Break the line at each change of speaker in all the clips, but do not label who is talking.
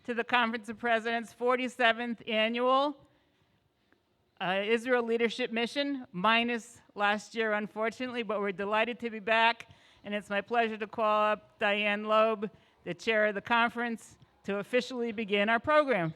to the Conference of Presidents' 47th Annual Israel Leadership Mission, minus last year, unfortunately, but we're delighted to be back, and it's my pleasure to call up Diane Loeb, the chair of the conference, to officially begin our program.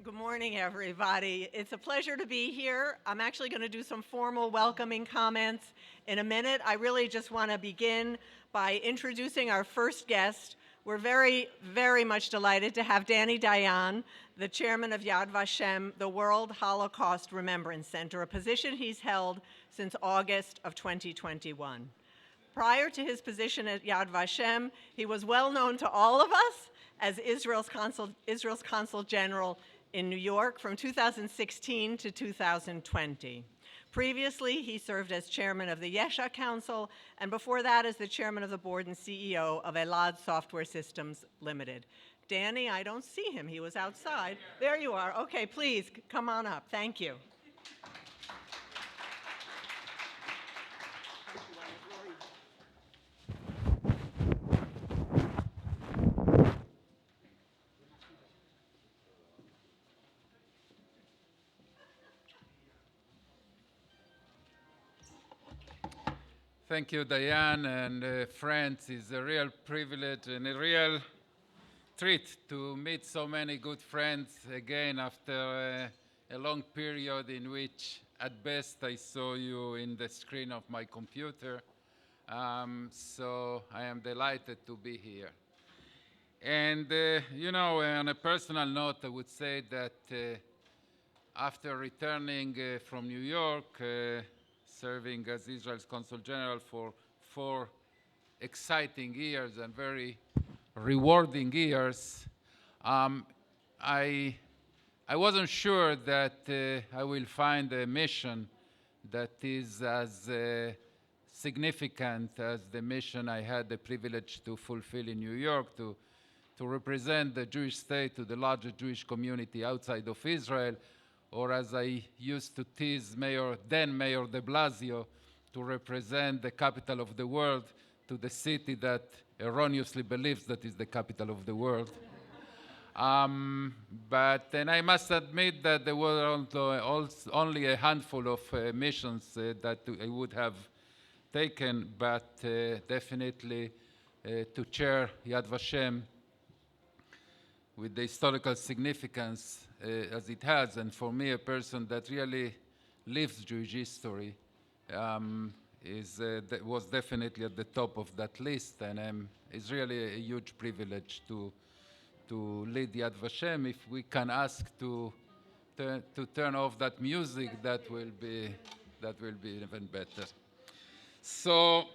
Good morning, everybody. It's a pleasure to be here. I'm actually going to do some formal welcoming comments in a minute. I really just want to begin by introducing our first guest. We're very, very much delighted to have Dani Dayan, the chairman of Yad Vashem, the World Holocaust Remembrance Center, a position he's held since August of 2021. Prior to his position at Yad Vashem, he was well known to all of us as Israel's Consul General in New York from 2016 to 2020. Previously, he served as chairman of the Yesha Council, and before that as the chairman of the board and CEO of Elad Software Systems Limited. Dani, I don't see him. He was outside. There you are. Okay, please, come on up. Thank you.
Thank you, Diane, and friends. It's a real privilege and a real treat to meet so many good friends again after a long period in which, at best, I saw you in the screen of my computer. So I am delighted to be here. And, you know, on a personal note, I would say that after returning from New York, serving as Israel's Consul General for 4 exciting years and very rewarding years, I wasn't sure that I will find a mission that is as significant as the mission I had the privilege to fulfill in New York, to represent the Jewish state to the larger Jewish community outside of Israel, or as I used to tease then Mayor de Blasio, to represent the capital of the world to the city that erroneously believes that is the capital of the world. But then I must admit that there were only a handful of missions that I would have taken, but definitely to chair Yad Vashem with the historical significance as it has, and for me, a person that really lives Jewish history, was definitely at the top of that list, and it's really a huge privilege to lead Yad Vashem. If we can ask to turn off that music, that will be even better. So,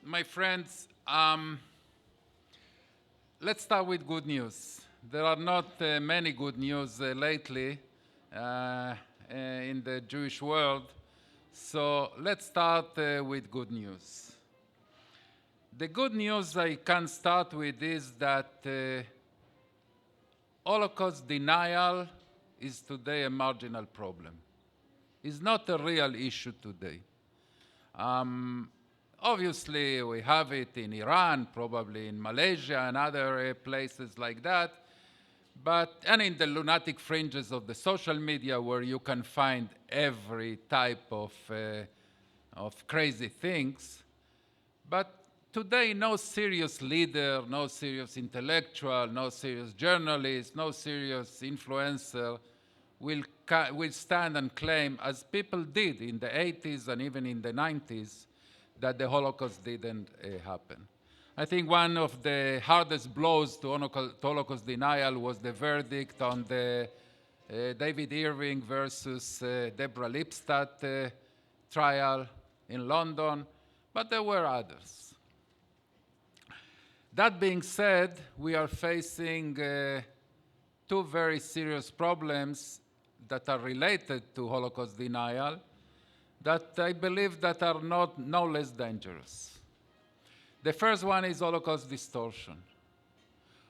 my friends, let's start with good news. There are not many good news lately in the Jewish world, so let's start with good news. The good news I can start with is that Holocaust denial is today a marginal problem. It's not a real issue today. Obviously, we have it in Iran, probably in Malaysia and other places like that, and in the lunatic fringes of the social media where you can find every type of crazy things. But today, no serious leader, no serious intellectual, no serious journalist, no serious influencer will stand and claim, as people did in the 80s and even in the 90s, that the Holocaust didn't happen. I think one of the hardest blows to Holocaust denial was the verdict on the David Irving versus Deborah Lipstadt trial in London, but there were others. That being said, we are facing 2 very serious problems that are related to Holocaust denial that I believe that are no less dangerous. The first one is Holocaust distortion.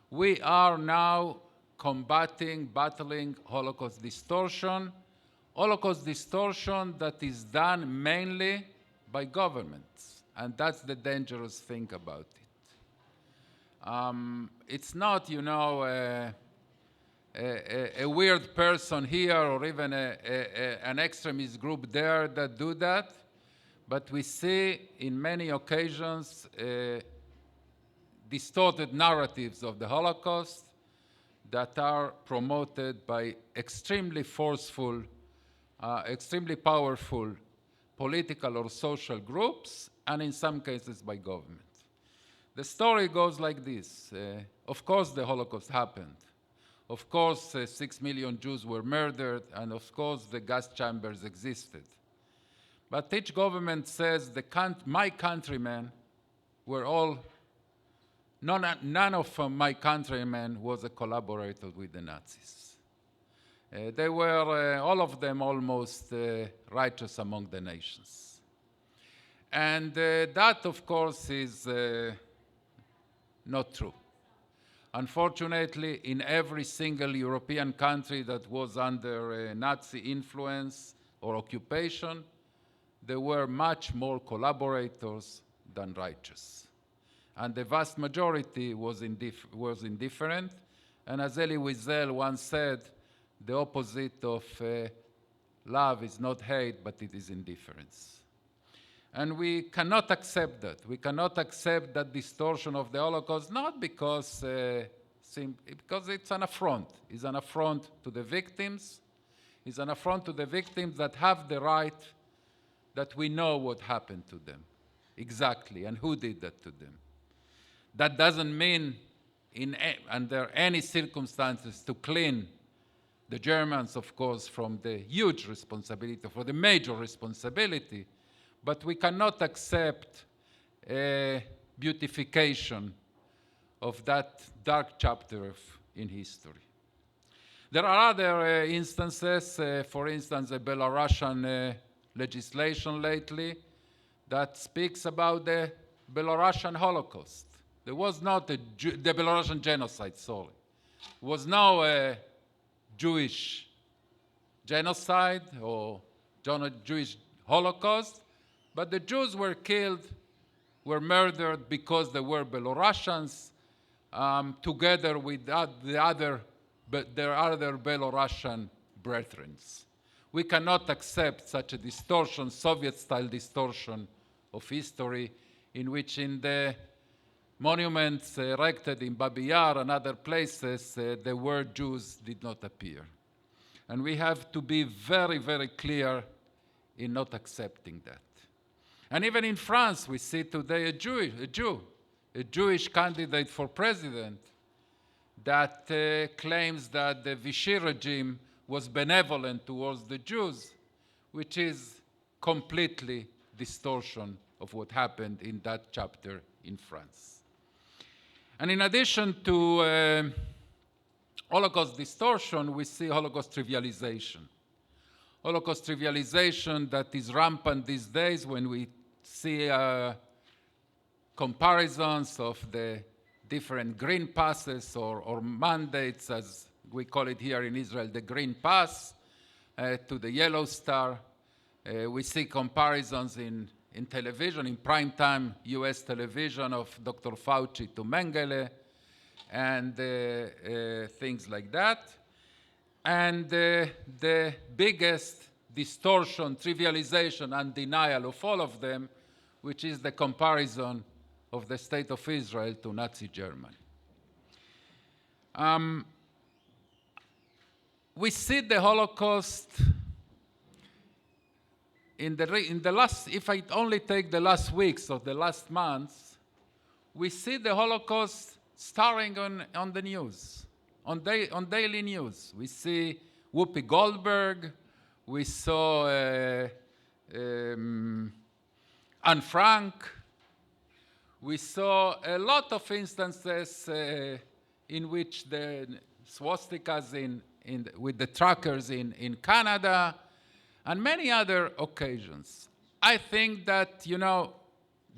We are now battling Holocaust distortion that is done mainly by governments, and that's the dangerous thing about it. It's not, a weird person here or even an extremist group there that do that, but we see in many occasions distorted narratives of the Holocaust that are promoted by extremely forceful, extremely powerful political or social groups, and in some cases by government. The story goes like this. Of course the Holocaust happened. Of course 6 million Jews were murdered, and of course the gas chambers existed. But each government says my countrymen were all, none of my countrymen was a collaborator with the Nazis. They were, all of them, almost righteous among the nations. And that, of course, is not true. Unfortunately, in every single European country that was under Nazi influence or occupation, there were much more collaborators than righteous. And the vast majority was indifferent. And as Elie Wiesel once said, the opposite of love is not hate, but it is indifference. And we cannot accept that. We cannot accept that distortion of the Holocaust, not because it's an affront. It's an affront to the victims. It's an affront to the victims that have the right that we know what happened to them exactly and who did that to them. That doesn't mean under any circumstances to clean the Germans, of course, from the huge responsibility, for the major responsibility, but we cannot accept a beautification of that dark chapter in history. There are other instances, for instance, the Belarusian legislation lately that speaks about the Belarusian Holocaust. There was not the Belarusian genocide, sorry. There was no Jewish genocide or Jewish Holocaust, but the Jews were killed, were murdered because they were Belarusians, together with their other Belarusian brethren. We cannot accept such a distortion, Soviet-style distortion of history, in which in the monuments erected in Babi Yar and other places, the word Jews did not appear. And we have to be very, very clear in not accepting that. And even in France, we see today a Jewish candidate for president that claims that the Vichy regime was benevolent towards the Jews, which is completely distortion of what happened in that chapter in France. And in addition to Holocaust distortion, we see Holocaust trivialization. Holocaust trivialization that is rampant these days when we see comparisons of the different green passes or mandates, as we call it here in Israel, the green pass, to the yellow star. We see comparisons in television, in primetime US television, of Dr. Fauci to Mengele, and things like that. And the biggest distortion, trivialization, and denial of all of them, which is the comparison of the State of Israel to Nazi Germany. We see the Holocaust in the last, if I only take the last weeks or the last months, we see the Holocaust starring on the news, on daily news. We see Whoopi Goldberg, we saw Anne Frank, we saw a lot of instances in which the swastikas with the trackers in Canada, and many other occasions. I think that,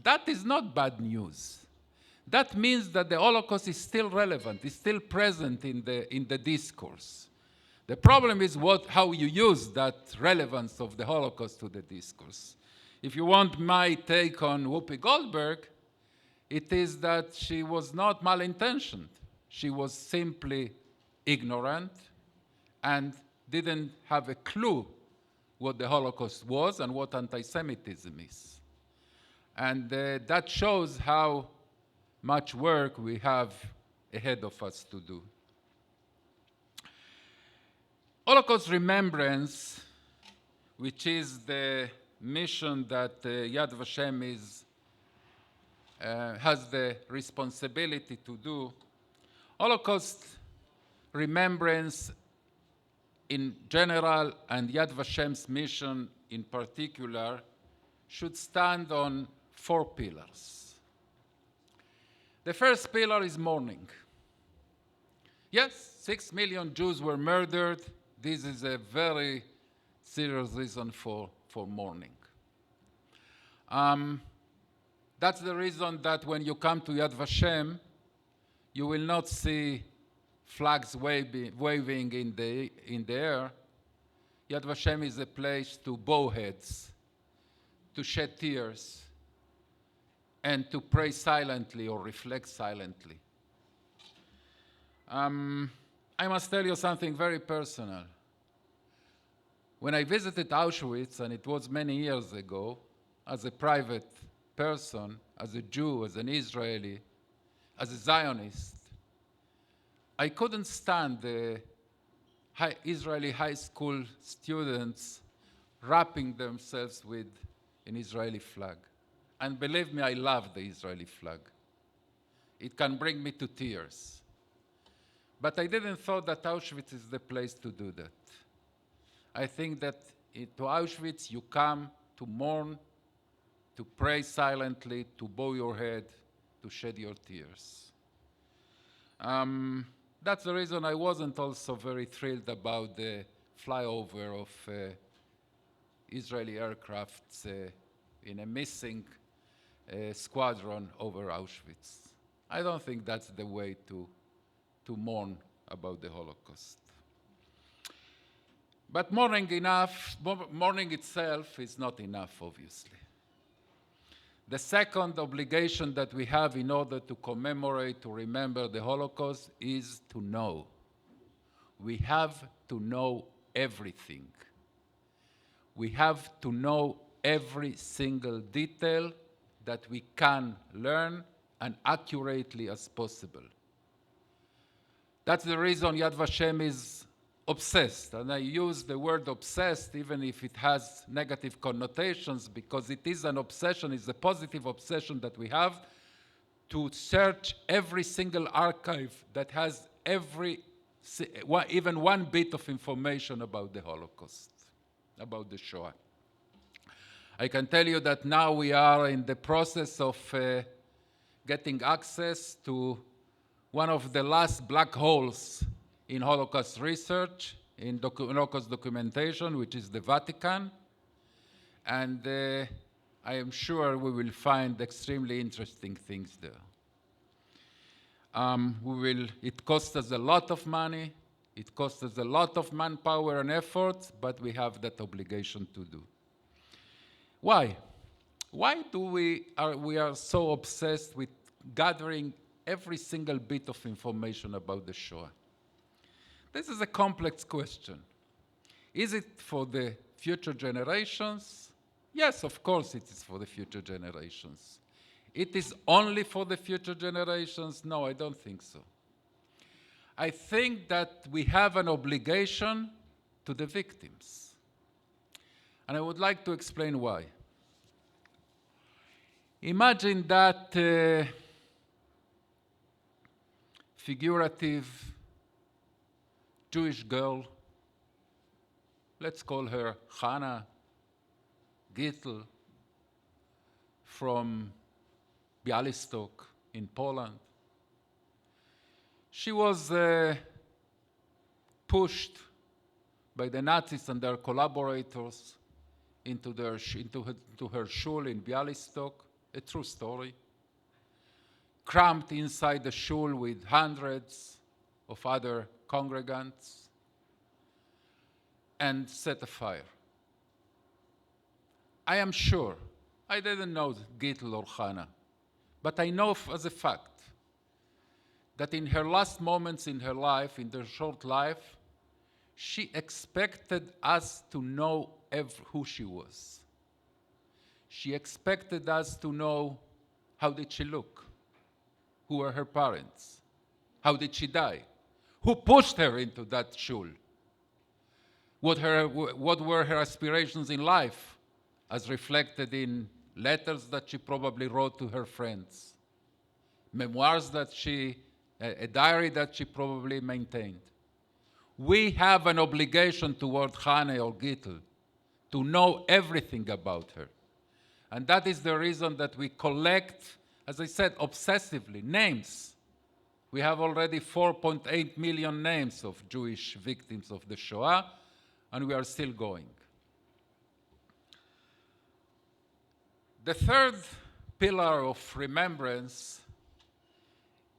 that is not bad news. that means that the Holocaust is still relevant, is still present in the discourse. The problem is how you use that relevance of the Holocaust to the discourse. If you want my take on Whoopi Goldberg, it is that she was not malintentioned. She was simply ignorant and didn't have a clue what the Holocaust was and what anti-Semitism is. And that shows how much work we have ahead of us to do. Holocaust Remembrance, which is the mission that Yad Vashem has the responsibility to do. Holocaust Remembrance in general and Yad Vashem's mission in particular should stand on 4 pillars. The first pillar is mourning. Yes, 6 million Jews were murdered. This is a very serious reason for mourning. That's the reason that when you come to Yad Vashem, you will not see flags waving in the air. Yad Vashem is a place to bow heads, to shed tears, and to pray silently or reflect silently. I must tell you something very personal. When I visited Auschwitz, and it was many years ago, as a private person, as a Jew, as an Israeli, as a Zionist, I couldn't stand the Israeli high school students wrapping themselves with an Israeli flag. And believe me, I love the Israeli flag. It can bring me to tears. But I didn't thought that Auschwitz is the place to do that. I think that to Auschwitz you come to mourn, to pray silently, to bow your head, to shed your tears. That's the reason I wasn't also very thrilled about the flyover of Israeli aircrafts in a missing squadron over Auschwitz. I don't think that's the way to mourn about the Holocaust. But mourning itself is not enough, obviously. The second obligation that we have in order to commemorate, to remember the Holocaust, is to know. We have to know everything. We have to know every single detail that we can learn and accurately as possible. That's the reason Yad Vashem is obsessed, and I use the word obsessed even if it has negative connotations, because it is an obsession, it's a positive obsession that we have to search every single archive that has even one bit of information about the Holocaust, about the Shoah. I can tell you that now we are in the process of getting access to one of the last black holes in Holocaust research, in Holocaust documentation, which is the Vatican. And I am sure we will find extremely interesting things there. It costs us a lot of money, it costs us a lot of manpower and effort, but we have that obligation to do. Why? Why do we are so obsessed with gathering every single bit of information about the Shoah? This is a complex question. Is it for the future generations? Yes, of course it is for the future generations. It is only for the future generations? No, I don't think so. I think that we have an obligation to the victims. And I would like to explain why. Imagine that figurative Jewish girl, let's call her Hannah Gittel, from Białystok in Poland. She was pushed by the Nazis and their collaborators into her shul in Białystok, a true story. cramped inside the shul with hundreds of other congregants and set a fire. I am sure, I didn't know Gittel or Hannah, but I know as a fact that in her last moments in her life, in her short life, she expected us to know who she was. She expected us to know how did she look, who were her parents, how did she die, who pushed her into that shul, what were her aspirations in life, as reflected in letters that she probably wrote to her friends, memoirs that a diary that she probably maintained. We have an obligation toward Hannah or Gittel to know everything about her. And that is the reason that we collect, as I said, obsessively, names. We have already 4.8 million names of Jewish victims of the Shoah, and we are still going. The third pillar of remembrance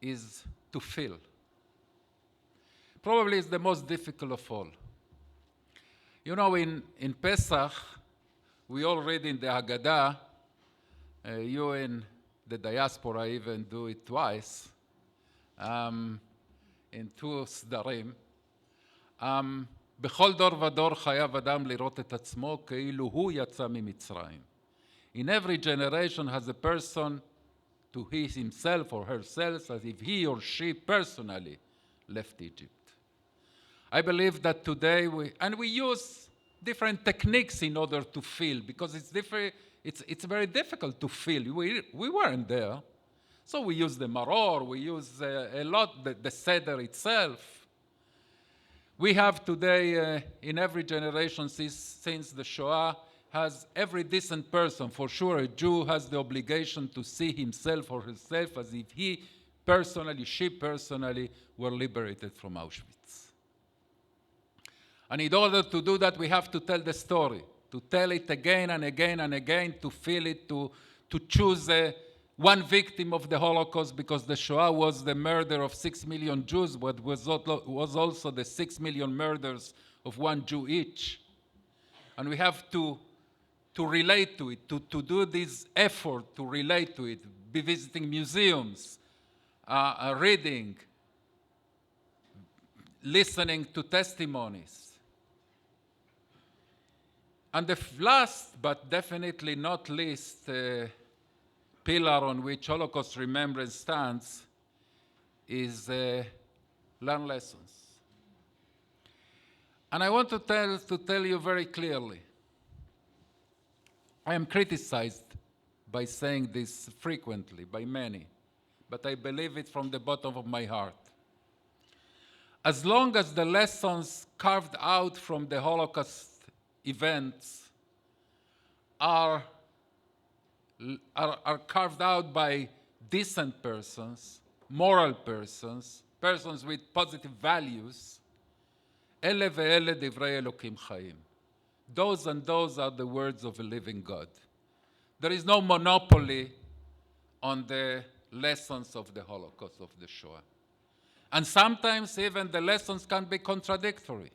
is to feel. Probably is the most difficult of all. You know, in Pesach, we all read in the Haggadah, you in the diaspora even do it twice, in two סדרים. בכל דור ודור חייב אדם לראות את עצמו כאילו הוא יצא ממצרים. In every generation has a person to himself or herself as if he or she personally left Egypt. I believe that today we use different techniques in order to feel, because it's very difficult to feel. We weren't there. So we use the maror, we use a lot, the seder itself. We have today, in every generation since the Shoah, has every decent person, for sure a Jew has the obligation to see himself or herself as if he personally, she personally were liberated from Auschwitz. And in order to do that, we have to tell the story, to tell it again and again and again, to feel it, to choose one victim of the Holocaust, because the Shoah was the murder of 6 million Jews, but was also the 6 million murders of one Jew each. And we have to relate to it, to do this effort to relate to it, be visiting museums, reading, listening to testimonies. And the last, but definitely not least, pillar on which Holocaust remembrance stands is learn lessons. And I want to tell you very clearly, I am criticized by saying this frequently by many, but I believe it from the bottom of my heart. As long as the lessons carved out from the Holocaust events are carved out by decent persons, moral persons, persons with positive values, אלה ואלה דברי אלוקים חיים. Those and those are the words of a living God. There is no monopoly on the lessons of the Holocaust, of the Shoah. And sometimes even the lessons can be contradictory.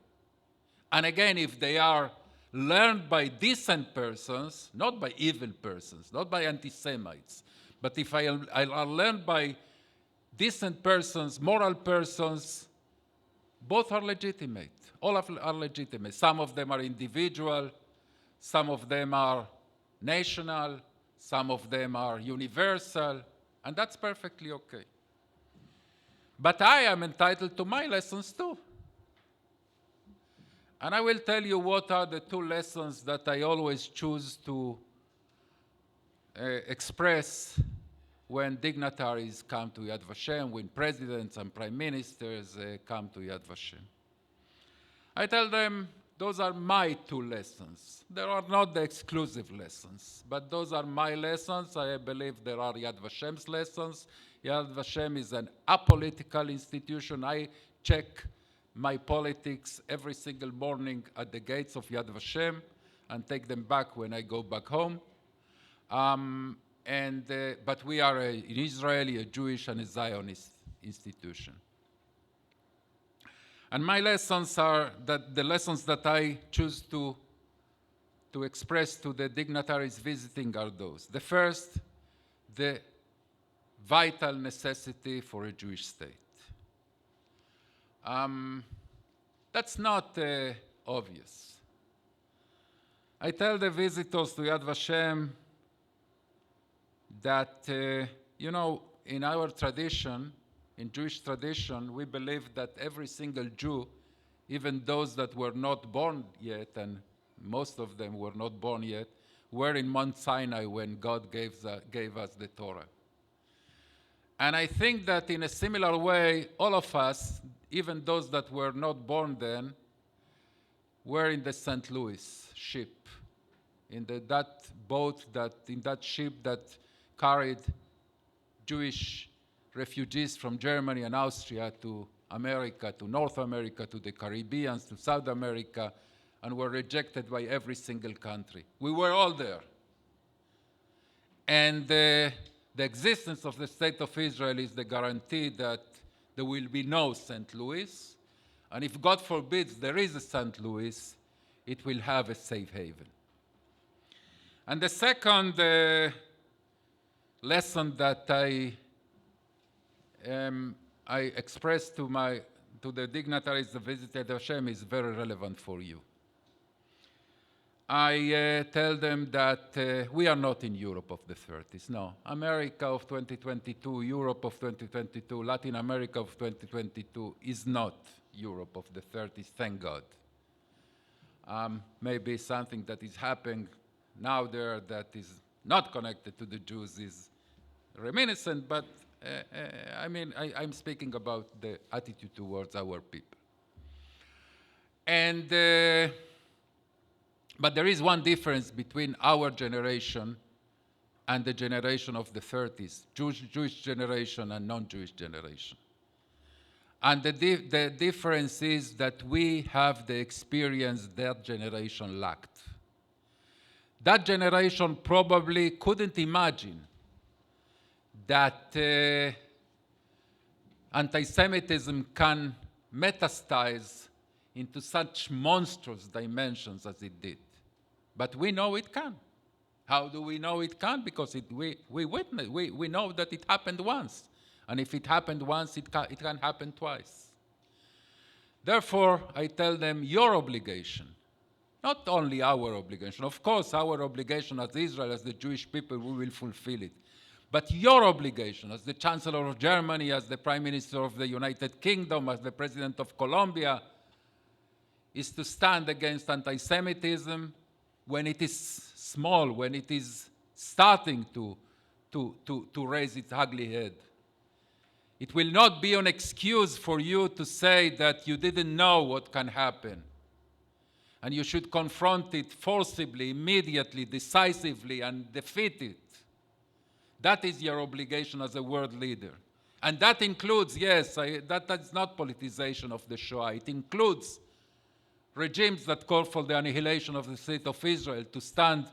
And again, if they are learned by decent persons, not by evil persons, not by anti-Semites, but if I are learned by decent persons, moral persons, both are legitimate. All are legitimate. Some of them are individual, some of them are national, some of them are universal, and that's perfectly okay. But I am entitled to my lessons too. And I will tell you what are the two lessons that I always choose to express when dignitaries come to Yad Vashem, when presidents and prime ministers come to Yad Vashem. I tell them those are my two lessons. They are not the exclusive lessons, but those are my lessons. I believe there are Yad Vashem's lessons. Yad Vashem is an apolitical institution. I check my politics every single morning at the gates of Yad Vashem and take them back when I go back home. but we are an Israeli, a Jewish, and a Zionist institution. And my lessons are that the lessons that I choose to express to the dignitaries visiting are those. The first, the vital necessity for a Jewish state. That's not obvious. I tell the visitors to Yad Vashem that, you know, in our tradition, in Jewish tradition, we believe that every single Jew, even those that were not born yet, and most of them were not born yet, were in Mount Sinai when God gave us the Torah. And I think that in a similar way, all of us, even those that were not born then, were in the St. Louis ship, in that boat, in that ship that carried Jewish refugees from Germany and Austria to America, to North America, to the Caribbean, to South America, and were rejected by every single country. We were all there. And the existence of the State of Israel is the guarantee that there will be no St. Louis, and if God forbids there is a St. Louis, it will have a safe haven. And the second lesson that I expressed to the dignitaries that visited Hashem is very relevant for you. I tell them that we are not in Europe of the 30s. No, America of 2022, Europe of 2022, Latin America of 2022 is not Europe of the 30s, thank God. Maybe something that is happening now there that is not connected to the Jews is reminiscent, but I mean, I'm speaking about the attitude towards our people. And but there is one difference between our generation and the generation of the 30s, Jewish generation and non-Jewish generation. And the difference is that we have the experience that generation lacked. That generation probably couldn't imagine that anti-Semitism can metastasize into such monstrous dimensions as it did. But we know it can. How do we know it can? Because we witness, we know that it happened once. And if it happened once, it can happen twice. Therefore, I tell them, your obligation, not only our obligation, of course, our obligation as Israel, as the Jewish people, we will fulfill it. But your obligation as the Chancellor of Germany, as the Prime Minister of the United Kingdom, as the President of Colombia, is to stand against anti-Semitism when it is small, when it is starting to raise its ugly head. It will not be an excuse for you to say that you didn't know what can happen. And you should confront it forcibly, immediately, decisively, and defeat it. That is your obligation as a world leader. And that includes, yes, that's not politicization of the Shoah. It includes regimes that call for the annihilation of the state of Israel to stand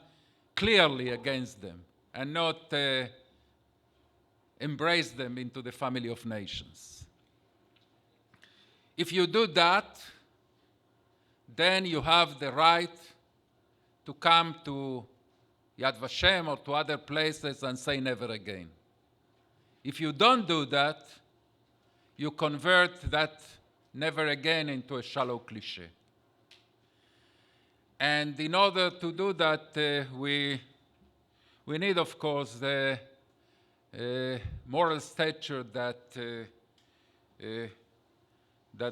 clearly against them and not embrace them into the family of nations. If you do that, then you have the right to come to Yad Vashem or to other places and say never again. If you don't do that, you convert that never again into a shallow cliche. And in order to do that, we need, of course, the moral stature that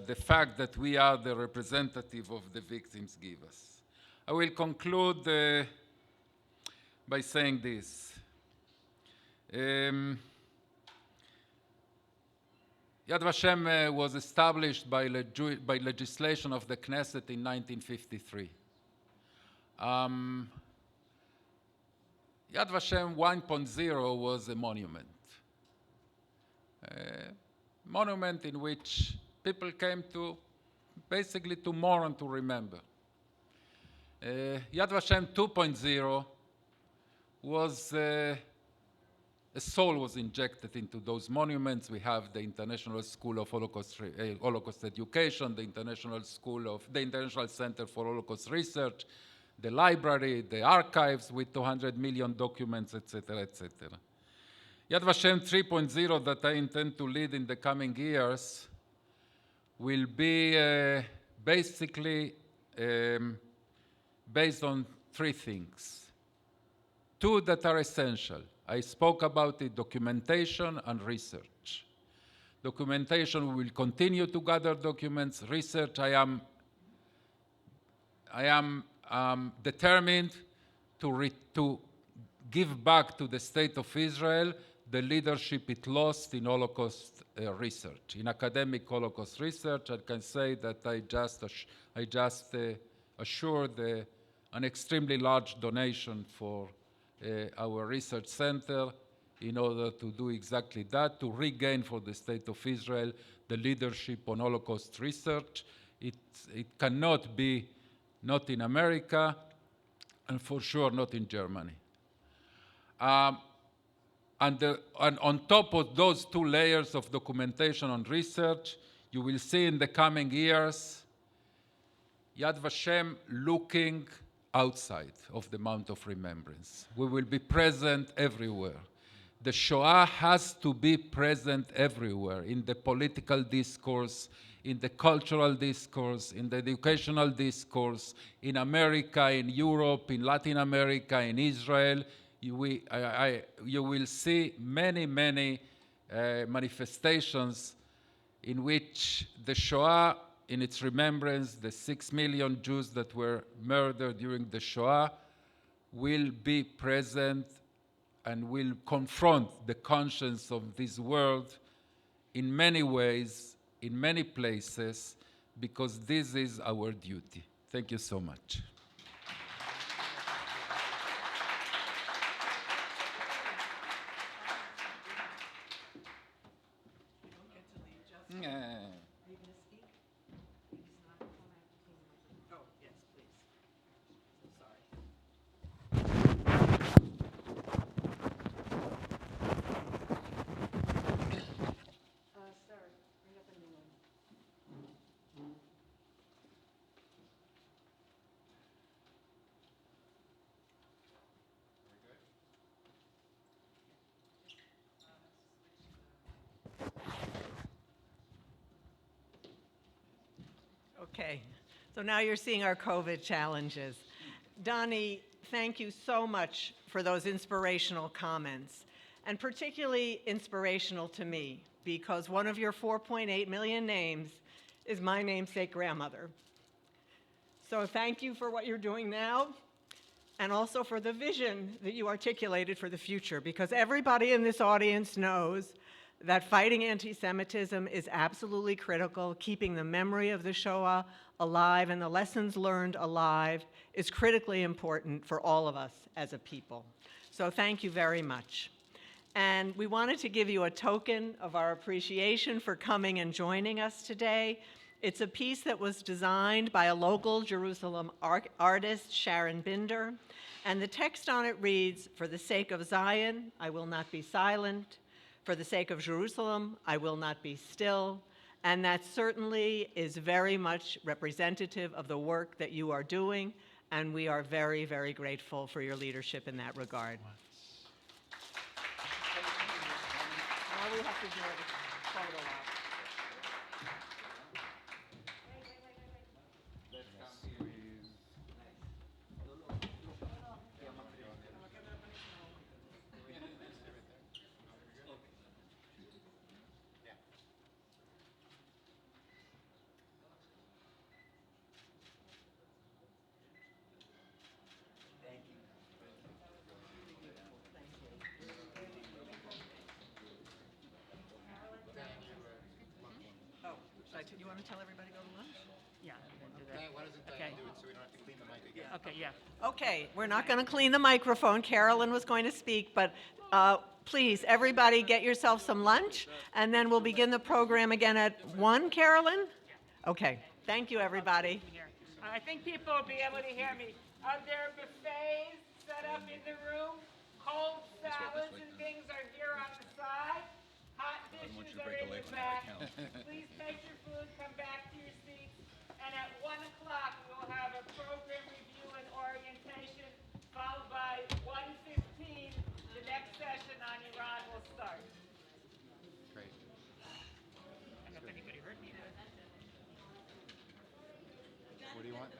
the fact that we are the representative of the victims give us. I will conclude by saying this. Yad Vashem was established by legislation of the Knesset in 1953. Yad Vashem 1.0 was a monument. Monument in which people came to basically to mourn and to remember. Yad Vashem 2.0 was a soul was injected into those monuments. We have the International School of Holocaust Education, the International Center for Holocaust Research, the library, the archives with 200 million documents, etc., etc. Yad Vashem 3.0 that I intend to lead in the coming years will be basically based on three things. Two that are essential. I spoke about it, documentation and research. Documentation, we will continue to gather documents. Research, I am determined to give back to the State of Israel the leadership it lost in Holocaust research. In academic Holocaust research, I can say that I just assured an extremely large donation for our research center in order to do exactly that, to regain for the State of Israel the leadership on Holocaust research. It cannot be not in America, and for sure not in Germany. And on top of those two layers of documentation and research, you will see in the coming years Yad Vashem looking outside of the Mount of Remembrance. We will be present everywhere. The Shoah has to be present everywhere, in the political discourse, in the cultural discourse, in the educational discourse, in America, in Europe, in Latin America, in Israel. You will see many, many manifestations in which the Shoah, in its remembrance, the 6 million Jews that were murdered during the Shoah, will be present and will confront the conscience of this world in many ways, in many places, because this is our duty. Thank you so much.
Okay, so now you're seeing our COVID challenges. Dani, thank you so much for those inspirational comments, and particularly inspirational to me, because one of your 4.8 million names is my namesake grandmother. So thank you for what you're doing now, and also for the vision that you articulated for the future, because everybody in this audience knows that fighting anti-Semitism is absolutely critical. Keeping the memory of the Shoah alive and the lessons learned alive is critically important for all of us as a people. So thank you very much. And we wanted to give you a token of our appreciation for coming and joining us today. It's a piece that was designed by a local Jerusalem artist, Sharon Binder, and the text on it reads, "For the sake of Zion, I will not be silent. For the sake of Jerusalem, I will not be still." And that certainly is very much representative of the work that you are doing, and we are very, very grateful for your leadership in that regard. Now we have to do a photo op. You want to tell everybody to go to lunch?
Yeah.
Okay, why doesn't Diane do it so we don't have to clean the mic again?
Okay, yeah.
Okay, we're not going to clean the microphone. Carolyn was going to speak, but please, everybody get yourself some lunch, and then we'll begin the program again at 1, Carolyn? Okay, thank you, everybody.
I think people will be able to hear me. Are there buffets set up in the room? Cold salads and things are here on the side. Hot dishes are in the back. Please take your food, come back to your seat.